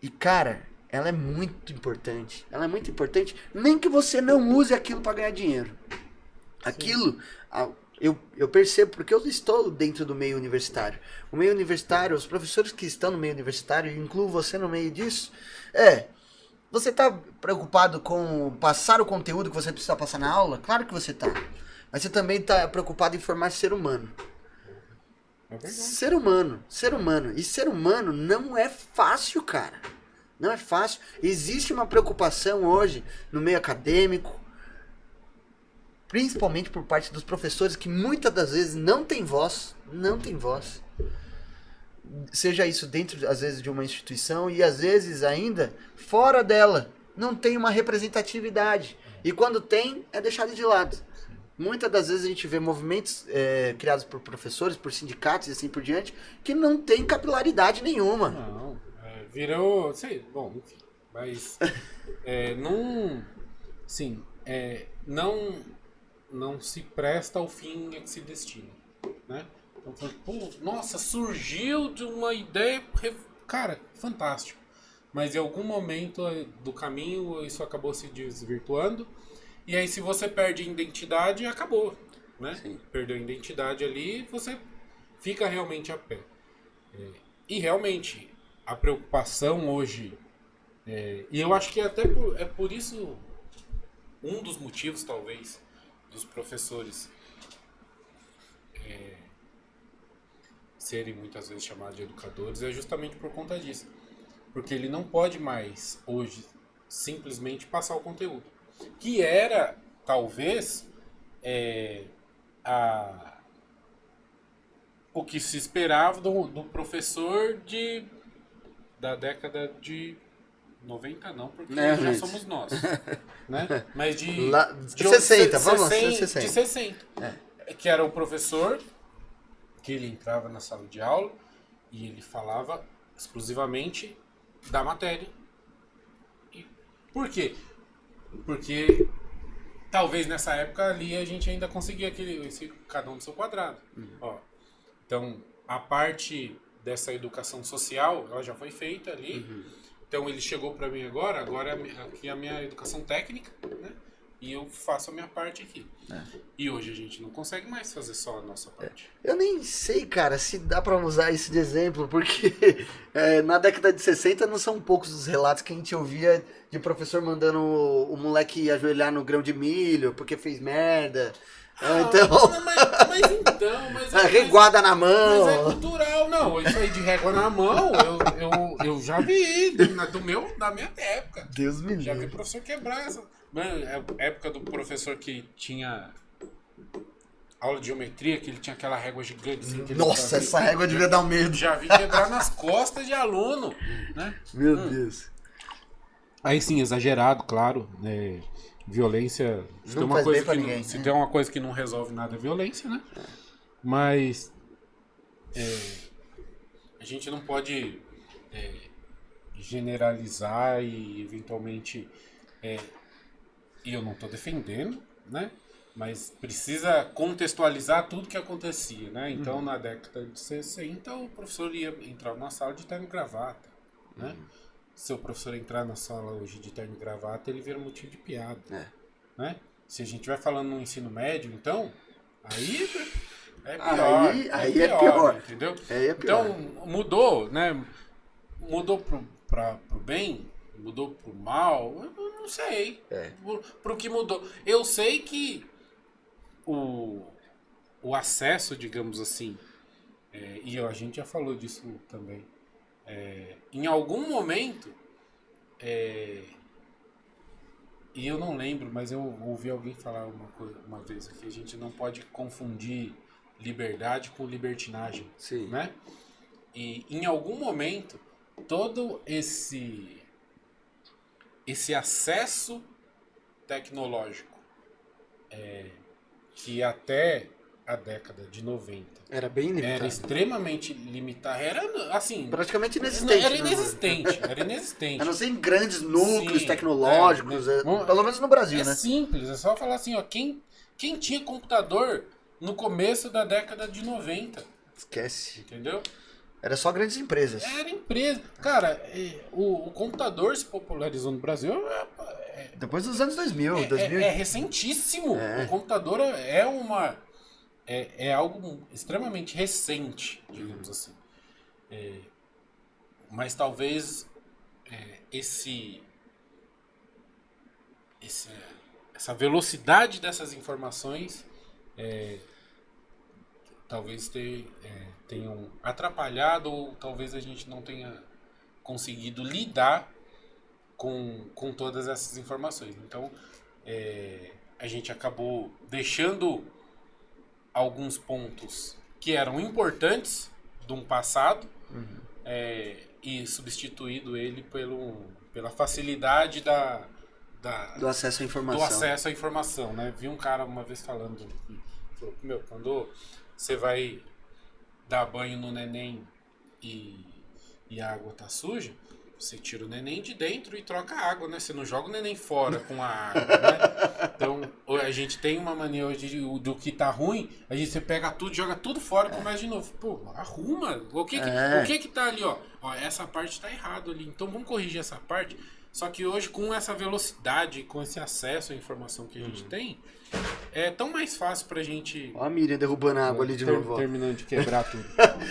A: E, cara, ela é muito importante. Ela é muito importante, nem que você não use aquilo para ganhar dinheiro. Aquilo, eu percebo, porque eu estou dentro do meio universitário. O meio universitário, os professores que estão no meio universitário, incluo você no meio disso, você está preocupado com passar o conteúdo que você precisa passar na aula? Claro que você está. Mas você também está preocupado em formar ser humano.
B: É verdade.
A: Ser humano. E ser humano não é fácil, cara. Não é fácil. Existe uma preocupação hoje no meio acadêmico, principalmente por parte dos professores, que muitas das vezes não tem voz. Não tem voz. Seja isso dentro, às vezes, de uma instituição e, às vezes, ainda fora dela. Não tem uma representatividade. E quando tem, é deixado de lado. Muitas das vezes a gente vê movimentos criados por professores, por sindicatos e assim por diante, que não tem capilaridade nenhuma.
B: Não, virou, sei, bom, enfim, mas não, sim, não se presta ao fim a que se destina, né? Então, pô, nossa, surgiu de uma ideia, cara, fantástico, mas em algum momento do caminho isso acabou se desvirtuando. E aí, se você perde identidade, acabou, né?
A: Sim.
B: Perdeu a identidade ali, você fica realmente a pé. E realmente, a preocupação hoje... e eu acho que até é por isso, um dos motivos, talvez, dos professores serem muitas vezes chamados de educadores, é justamente por conta disso. Porque ele não pode mais, hoje, simplesmente passar o conteúdo. Que era, talvez, o que se esperava do professor da década de 90, não, porque já somos nós. Né? Mas de
A: 60, vamos lá, 60.
B: De 60. Que era o professor, que ele entrava na sala de aula e ele falava exclusivamente da matéria. Por quê? Porque talvez nessa época ali a gente ainda conseguia esse cada um do seu quadrado. Ó, Então, a parte dessa educação social, ela já foi feita ali. Então, ele chegou para mim agora aqui é a minha educação técnica, né? E eu faço a minha parte aqui. E hoje a gente não consegue mais fazer só a nossa parte.
A: Eu nem sei, cara, se dá pra usar isso de exemplo, porque na década de 60 não são poucos os relatos que a gente ouvia de professor mandando o moleque ajoelhar no grão de milho porque fez merda. Reguada na mão.
B: Mas é cultural, não. Isso aí de régua na mão, eu já vi da minha época.
A: Deus me livre.
B: Já vi professor quebrar essa. Mano, é a época do professor que tinha aula de geometria, que ele tinha aquela régua gigante. Assim, que
A: nossa, essa régua devia dar um medo.
B: Já vi quebrar nas costas de aluno, né?
A: Meu Deus.
B: Aí sim, exagerado, claro, né? Violência, se tem uma coisa que ninguém, se tem uma coisa que não resolve nada é violência, né? Mas a gente não pode generalizar e eventualmente e eu não estou defendendo, né? Mas precisa contextualizar tudo que acontecia, né? Então, na década de 60, o professor ia entrar na sala de terno e gravata, né? Se o professor entrar na sala hoje de terno e gravata, ele vira motivo de piada, né? Se a gente vai falando no ensino médio, então, aí é pior.
A: Aí é pior,
B: entendeu?
A: Aí é pior.
B: Então, mudou, né? Mudou pro bem, mudou pro mal, eu não sei. Pro que mudou. Eu sei que o acesso, digamos assim, e a gente já falou disso também, em algum momento, e eu não lembro, mas eu ouvi alguém falar uma vez aqui, a gente não pode confundir liberdade com libertinagem.
A: Sim.
B: Né? E em algum momento, todo esse acesso tecnológico que até a década de 90
A: era bem limitado.
B: Era extremamente limitado. Era assim.
A: Praticamente inexistente.
B: Era inexistente.
A: A não ser em grandes núcleos tecnológicos, pelo menos no Brasil, né?
B: É simples, é só falar assim, ó. Quem tinha computador no começo da década de 90?
A: Esquece.
B: Entendeu?
A: Era só grandes empresas.
B: Era empresa. Cara, o computador se popularizou no Brasil
A: depois dos anos 2000.
B: É recentíssimo. O computador é algo extremamente recente, digamos assim. Mas talvez essa velocidade dessas informações talvez tenham atrapalhado, ou talvez a gente não tenha conseguido lidar com todas essas informações. Então, a gente acabou deixando alguns pontos que eram importantes de um passado e substituído ele pela facilidade
A: do acesso à informação.
B: Do acesso à informação, né? Vi um cara uma vez falou, quando você vai dar banho no neném e a água tá suja, você tira o neném de dentro e troca a água, né? Você não joga o neném fora com a água, né? Então, a gente tem uma mania hoje do que tá ruim, você pega tudo, joga tudo fora e começa de novo. Pô, arruma. O que tá ali, ó? Essa parte tá errado ali. Então, vamos corrigir essa parte. Só que hoje, com essa velocidade, com esse acesso à informação que a gente tem, é tão mais fácil pra gente...
A: Ó a Miriam derrubando a água ali de novo.
B: Terminando de quebrar tudo.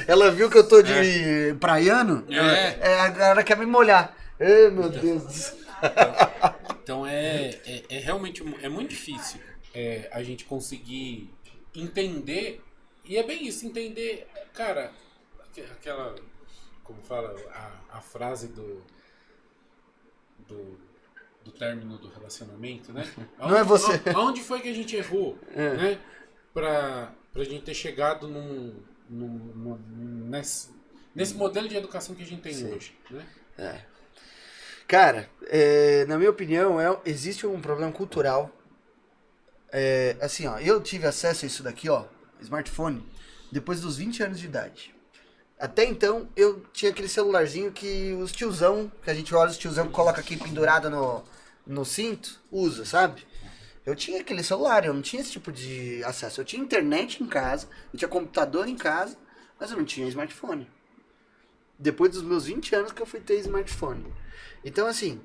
A: Ela viu que eu tô de praiano? Agora quer me molhar. Ai, meu Deus.
B: Então, realmente muito difícil a gente conseguir entender. E é bem isso, entender... Cara, aquela... Como fala? A frase do término do relacionamento, né?
A: Não é você.
B: Aonde foi que a gente errou, né? Pra gente ter chegado nesse modelo de educação que a gente tem hoje, né?
A: Cara, na minha opinião, existe um problema cultural. Assim, ó, eu tive acesso a isso daqui, ó, smartphone, depois dos 20 anos de idade. Até então, eu tinha aquele celularzinho que os tiozão, que a gente olha os tiozão que coloca aqui pendurado no cinto, usa, sabe? Eu tinha aquele celular, eu não tinha esse tipo de acesso. Eu tinha internet em casa, eu tinha computador em casa. mas eu não tinha smartphone. Depois dos meus 20 anos que eu fui ter smartphone. Então, assim,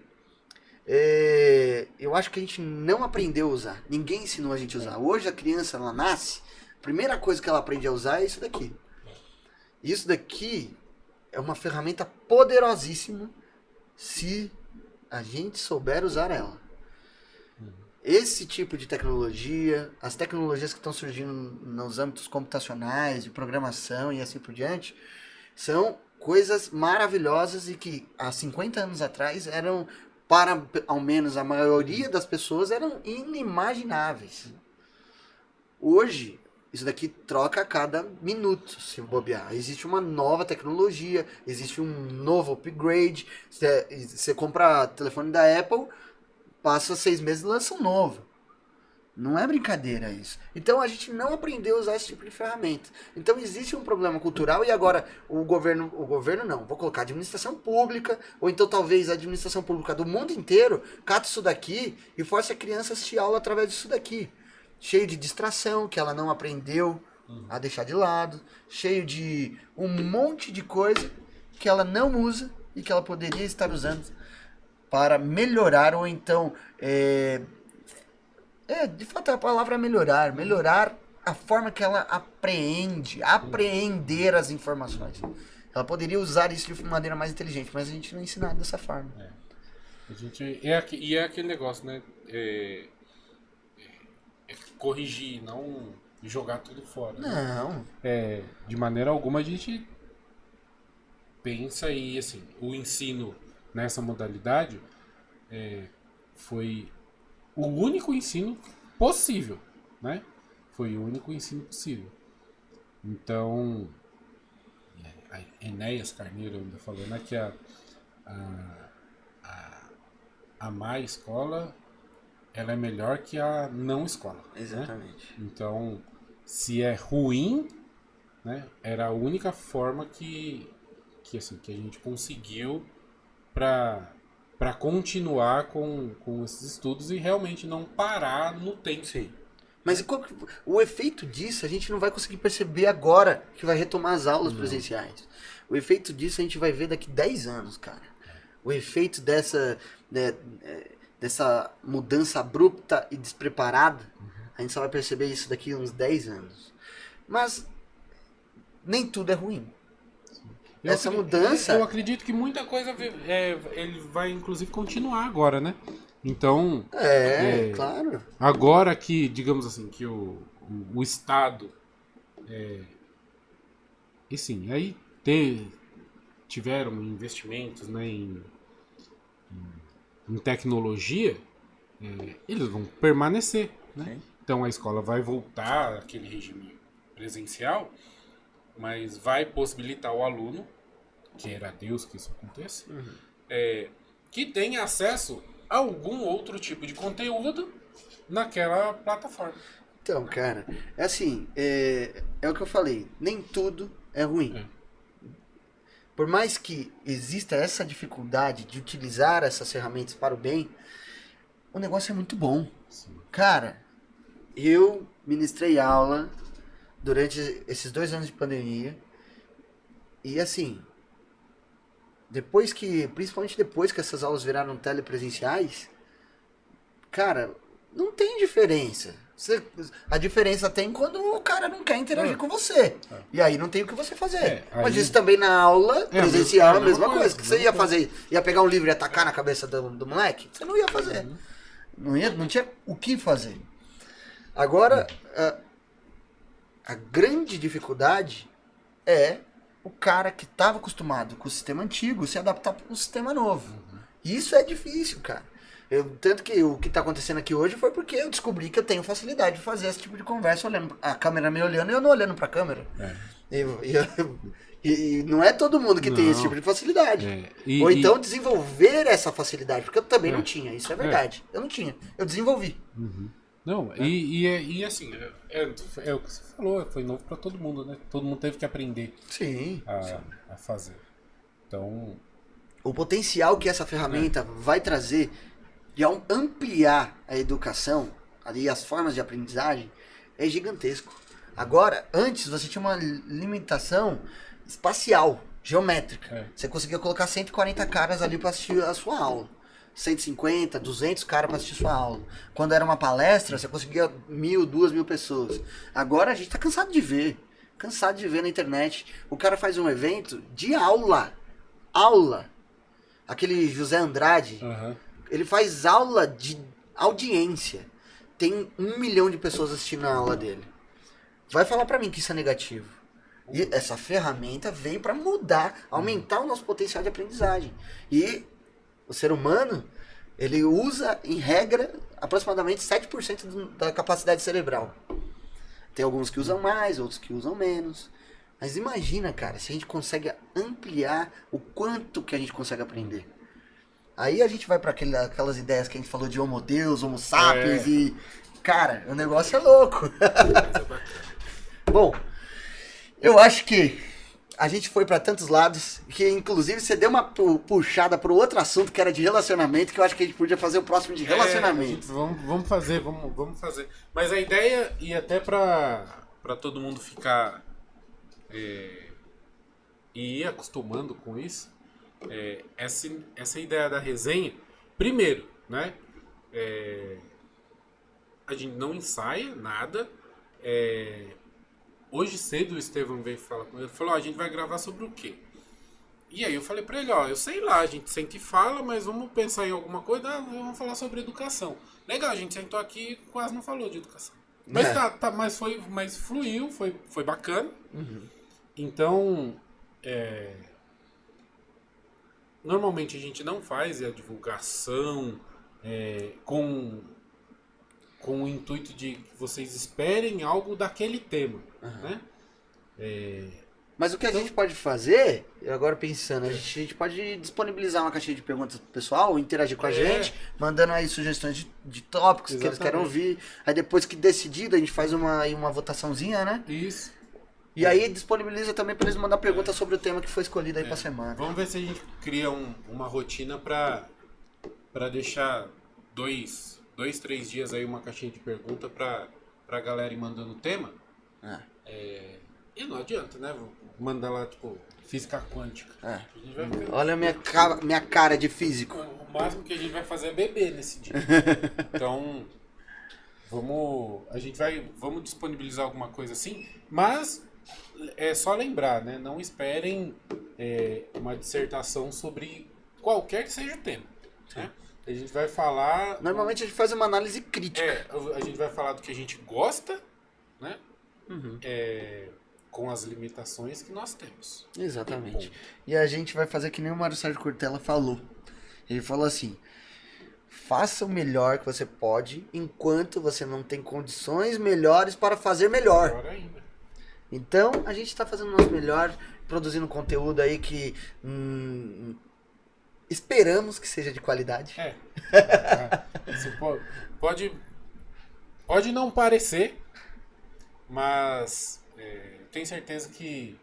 A: eu acho que a gente não aprendeu a usar. Ninguém ensinou a gente a usar. Hoje a criança, ela nasce, a primeira coisa que ela aprende a usar é isso daqui. Isso daqui é uma ferramenta poderosíssima se a gente souber usar ela. Esse tipo de tecnologia, as tecnologias que estão surgindo nos âmbitos computacionais, de programação e assim por diante, são coisas maravilhosas e que há 50 anos atrás eram, para ao menos a maioria das pessoas, eram inimagináveis. Hoje, isso daqui troca a cada minuto, se bobear. Existe uma nova tecnologia, existe um novo upgrade. Você compra telefone da Apple, passa 6 meses e lança um novo. Não é brincadeira isso. Então a gente não aprendeu a usar esse tipo de ferramenta. Então existe um problema cultural e agora o governo não, vou colocar a administração pública, ou então talvez a administração pública do mundo inteiro cata isso daqui e force a criança a assistir aula através disso daqui. Cheio de distração, que ela não aprendeu a deixar de lado, cheio de um monte de coisa que ela não usa e que ela poderia estar usando para melhorar, ou então, de fato a palavra é melhorar a forma que ela apreender as informações. Ela poderia usar isso de maneira mais inteligente, mas a gente não ensina dessa forma.
B: E é aquele negócio, né? Corrigir, não jogar tudo fora.
A: Não.
B: Né? De maneira alguma a gente pensa e assim, o ensino nessa modalidade foi o único ensino possível, né? Foi o único ensino possível. Então, a Enéas Carneiro ainda falou, né, que a má escola ela é melhor que a não escola.
A: Exatamente.
B: Né? Então, se é ruim, né, era a única forma que a gente conseguiu para continuar com esses estudos e realmente não parar no tempo.
A: Sim. Mas o efeito disso a gente não vai conseguir perceber agora que vai retomar as aulas presenciais. O efeito disso a gente vai ver daqui 10 anos, cara. O efeito dessa mudança abrupta e despreparada, a gente só vai perceber isso daqui a uns 10 anos. Mas nem tudo é ruim. Essa mudança...
B: Eu acredito que muita coisa ele vai inclusive continuar agora, né? Então...
A: claro.
B: Agora que, digamos assim, que o Estado... e sim, aí tiveram investimentos, né, em tecnologia, eles vão permanecer, né?
A: Sim.
B: Então a escola vai voltar àquele regime presencial, mas vai possibilitar o aluno, queira Deus que isso aconteça, que tenha acesso a algum outro tipo de conteúdo naquela plataforma.
A: Então, cara, é assim, é o que eu falei, nem tudo é ruim. Por mais que exista essa dificuldade de utilizar essas ferramentas para o bem, o negócio é muito bom.
B: Sim.
A: Cara, eu ministrei aula durante esses 2 anos de pandemia e assim, principalmente depois que essas aulas viraram telepresenciais, cara, não tem diferença. A diferença tem quando o cara não quer interagir com você. E aí não tem o que você fazer. Mas isso também na aula presencial é a mesma coisa. Que você ia fazer, ia pegar um livro e atacar na cabeça do moleque? Você não ia fazer. Não tinha o que fazer. Agora, a grande dificuldade é o cara que estava acostumado com o sistema antigo se adaptar para o sistema novo. Isso é difícil, cara. Tanto que o que está acontecendo aqui hoje foi porque eu descobri que eu tenho facilidade de fazer esse tipo de conversa olhando a câmera me olhando e eu não olhando para a câmera. E não é todo mundo que tem esse tipo de facilidade. Ou então desenvolver essa facilidade, porque eu também não tinha, isso é verdade. Eu não tinha, eu desenvolvi.
B: Não, e assim, é o que você falou, foi novo para todo mundo, né? Todo mundo teve que aprender a fazer. Então...
A: O potencial que essa ferramenta vai trazer de ampliar a educação, ali as formas de aprendizagem, é gigantesco. Agora, antes você tinha uma limitação espacial, geométrica.
B: É.
A: Você conseguia colocar 140 caras ali para assistir a sua aula. 150, 200 caras para assistir sua aula. Quando era uma palestra, você conseguia 1.000, 2.000 pessoas. Agora a gente tá cansado de ver. Cansado de ver na internet. O cara faz um evento de aula. Aula. Aquele José Andrade,
B: Aham.
A: ele faz aula de audiência. Tem 1 milhão de pessoas assistindo a aula dele. Vai falar pra mim que isso é negativo. E essa ferramenta veio pra mudar, aumentar o nosso potencial de aprendizagem. E o ser humano, ele usa, em regra, aproximadamente 7% da capacidade cerebral. Tem alguns que usam mais, outros que usam menos. Mas imagina, cara, se a gente consegue ampliar o quanto que a gente consegue aprender. Aí a gente vai para aquelas ideias que a gente falou de Homo Deus, Homo Sapiens e... Cara, o negócio é louco. Bom, eu acho que a gente foi para tantos lados que, inclusive, você deu uma puxada para outro assunto que era de relacionamento, que eu acho que a gente podia fazer o próximo de relacionamento.
B: Vamos fazer. Mas a ideia, e até pra todo mundo ficar e ir acostumando com isso, essa ideia da resenha, primeiro, né? A gente não ensaia nada. Hoje cedo o Estevão veio falar comigo, ele falou, a gente vai gravar sobre o quê? E aí eu falei pra ele, eu sei lá, a gente senta e fala, mas vamos pensar em alguma coisa, vamos falar sobre educação. Legal, a gente sentou aqui e quase não falou de educação. Mas mas fluiu, foi bacana.
A: Uhum.
B: Então, normalmente a gente não faz a divulgação com o intuito de que vocês esperem algo daquele tema, né?
A: Mas o que a gente pode fazer, eu agora pensando, a gente pode disponibilizar uma caixinha de perguntas pro pessoal, interagir com a gente, mandando aí sugestões de tópicos que eles querem ouvir. Aí depois que decidido, a gente faz uma votaçãozinha, né?
B: Isso.
A: E aí disponibiliza também para eles mandar perguntas sobre o tema que foi escolhido aí pra semana.
B: Vamos ver se a gente cria uma rotina pra deixar 2-3 dias aí uma caixinha de pergunta pra galera ir mandando o tema. E não adianta, né? Mandar lá, tipo, física quântica. A gente vai ficar...
A: Olha a minha cara de físico.
B: O máximo que a gente vai fazer é beber nesse dia. Então, vamos disponibilizar alguma coisa assim, mas é só lembrar, né? Não esperem uma dissertação sobre qualquer que seja o tema. Né? A gente vai falar...
A: Normalmente a gente faz uma análise crítica.
B: A gente vai falar do que a gente gosta, né? Com as limitações que nós temos.
A: Exatamente. E a gente vai fazer que nem o Mário Sérgio Cortella falou. Ele falou assim: faça o melhor que você pode enquanto você não tem condições melhores para fazer melhor.
B: Melhor ainda.
A: Então, a gente está fazendo o nosso melhor, produzindo conteúdo aí que esperamos que seja de qualidade.
B: Você pode não parecer, mas tenho certeza que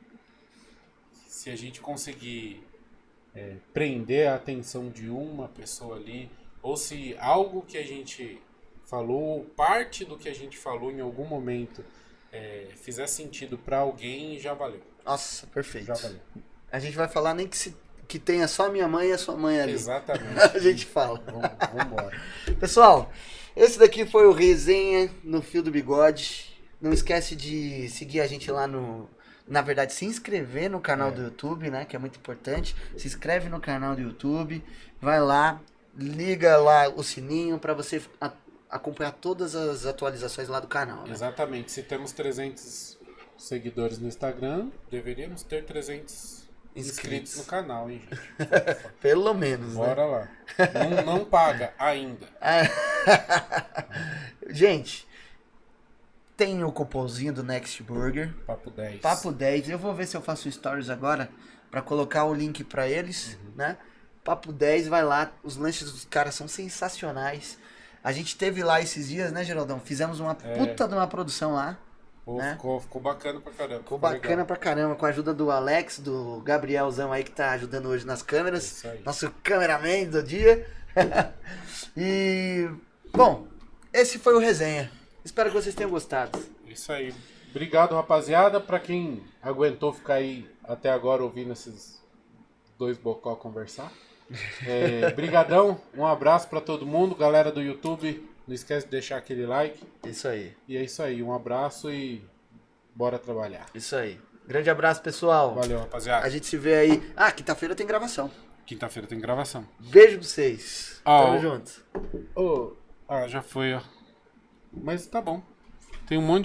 B: se a gente conseguir prender a atenção de uma pessoa ali, ou se algo que a gente falou, parte do que a gente falou em algum momento fizer sentido para alguém, já valeu.
A: Nossa, perfeito.
B: Já valeu.
A: A gente vai falar nem que tenha só a minha mãe e a sua mãe ali.
B: Exatamente.
A: A gente fala.
B: Vamos embora.
A: Pessoal, esse daqui foi o Resenha no Fio do Bigode. Não esquece de seguir a gente lá na verdade, se inscrever no canal do YouTube, né? Que é muito importante. Se inscreve no canal do YouTube. Vai lá, liga lá o sininho para você acompanhar todas as atualizações lá do canal. Né?
B: Exatamente. Se temos 300 seguidores no Instagram, deveríamos ter 300 inscritos no canal, hein, gente?
A: Pelo menos,
B: Bora lá. Não paga ainda.
A: Gente, tem o cupomzinho do Next Burger.
B: Papo 10.
A: Papo 10. Eu vou ver se eu faço stories agora pra colocar o link pra eles, né? Papo 10, vai lá. Os lanches dos caras são sensacionais. A gente teve lá esses dias, né, Geraldão? Fizemos uma puta de uma produção lá.
B: Pô,
A: né?
B: ficou bacana pra caramba.
A: Ficou bacana
B: legal.
A: pra caramba, com a ajuda do Alex, do Gabrielzão aí que tá ajudando hoje nas câmeras.
B: Isso aí.
A: Nosso cameraman do dia. E, bom, esse foi o Resenha. Espero que vocês tenham gostado.
B: Isso aí. Obrigado, rapaziada. Pra quem aguentou ficar aí até agora ouvindo esses dois bocó conversar. Brigadão, um abraço pra todo mundo. Galera do YouTube, não esquece de deixar aquele like.
A: Isso aí.
B: E é isso aí, um abraço e bora trabalhar.
A: Isso aí. Grande abraço, pessoal.
B: Valeu, rapaziada.
A: A gente se vê aí. Ah, quinta-feira tem gravação.
B: Quinta-feira tem gravação.
A: Beijo pra vocês.
B: Ah,
A: Tamo junto.
B: Já foi, ó. Mas tá bom. Tem um monte de